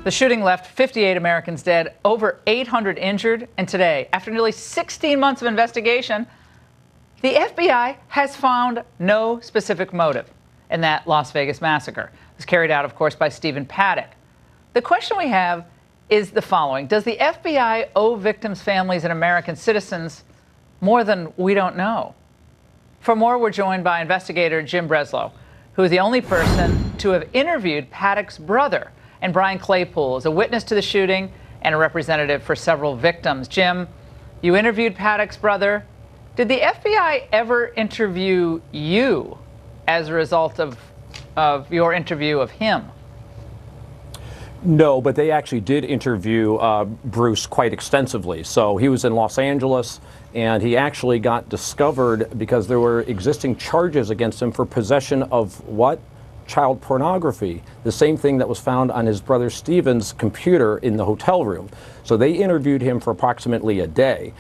The shooting left 58 Americans dead, over 800 injured, and today, after nearly 16 months of investigation, the FBI has found no specific motive in that Las Vegas massacre. It was carried out, of course, by Stephen Paddock. The question we have is the following. Does the FBI owe victims' families and American citizens more than we don't know? For more, we're joined by investigator Jim Breslow, who is the only person to have interviewed Paddock's brother, and Brian Claypool is a witness to the shooting and a representative for several victims. Jim, you interviewed Paddock's brother. Did the FBI ever interview you as a result of your interview of him? No, but they actually did interview Bruce quite extensively. So he was in Los Angeles, and he actually got discovered because there were existing charges against him for possession of what? Child pornography, the same thing that was found on his brother Stephen's computer in the hotel room. So they interviewed him for approximately a day.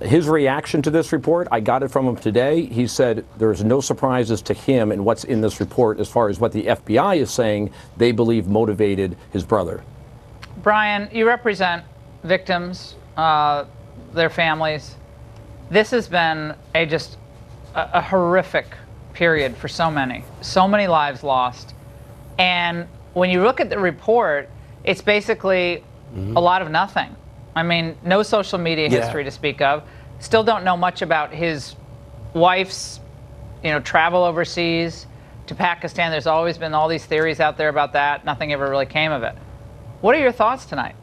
His reaction to this report, I got it from him today. He said there's no surprises to him in what's in this report as far as what the FBI is saying they believe motivated his brother. Brian, you represent victims, their families. This has been just a horrific period for so many lives lost. And when you look at the report, it's basically a lot of nothing. I mean, no social media history to speak of. Still don't know much about his wife's, travel overseas to Pakistan. There's always been all these theories out there about that. Nothing ever really came of it. What are your thoughts tonight?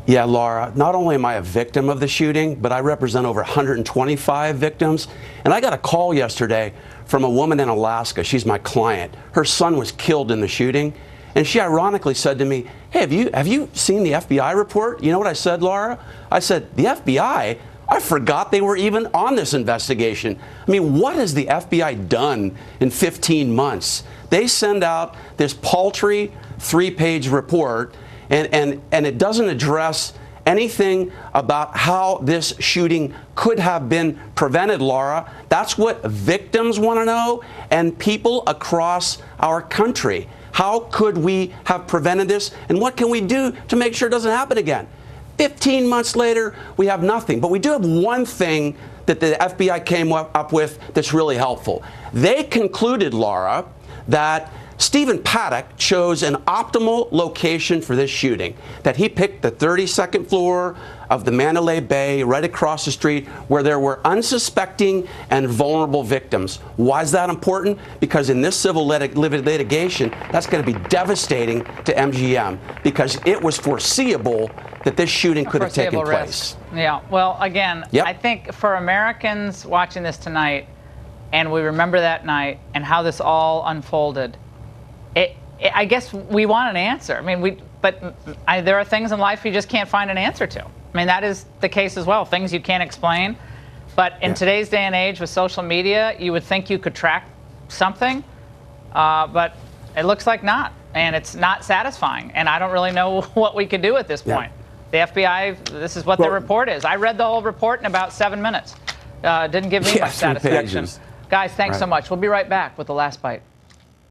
Yeah, Laura, not only am I a victim of the shooting, but I represent over 125 victims. And I got a call yesterday from a woman in Alaska. She's my client. Her son was killed in the shooting. And she ironically said to me, hey, have you seen the FBI report? You know what I said, Laura? I said, the FBI? I forgot they were even on this investigation. I mean, what has the FBI done in 15 months? They send out this paltry 3-page report, and it doesn't address anything about how this shooting could have been prevented, Laura. That's what victims want to know, and people across our country. How could we have prevented this, and what can we do to make sure it doesn't happen again? 15 months later, we have nothing. But we do have one thing that the FBI came up with that's really helpful. They concluded, Laura, that Stephen Paddock chose an optimal location for this shooting, that he picked the 32nd floor of the Mandalay Bay right across the street where there were unsuspecting and vulnerable victims. Why is that important? Because in this civil litigation, that's going to be devastating to MGM because it was foreseeable that this shooting could have taken place. Yeah, well, again, I think for Americans watching this tonight, and we remember that night and how this all unfolded, I guess we want an answer. I mean, there are things in life you just can't find an answer to. I mean, that is the case as well. Things you can't explain. But in today's day and age with social media, you would think you could track something, but it looks like not. And it's not satisfying. And I don't really know what we could do at this point. The FBI, this is what the report is. I read the whole report in about 7 minutes. Didn't give me much satisfaction. Guys, thanks so much. We'll be right back with The Last Bite.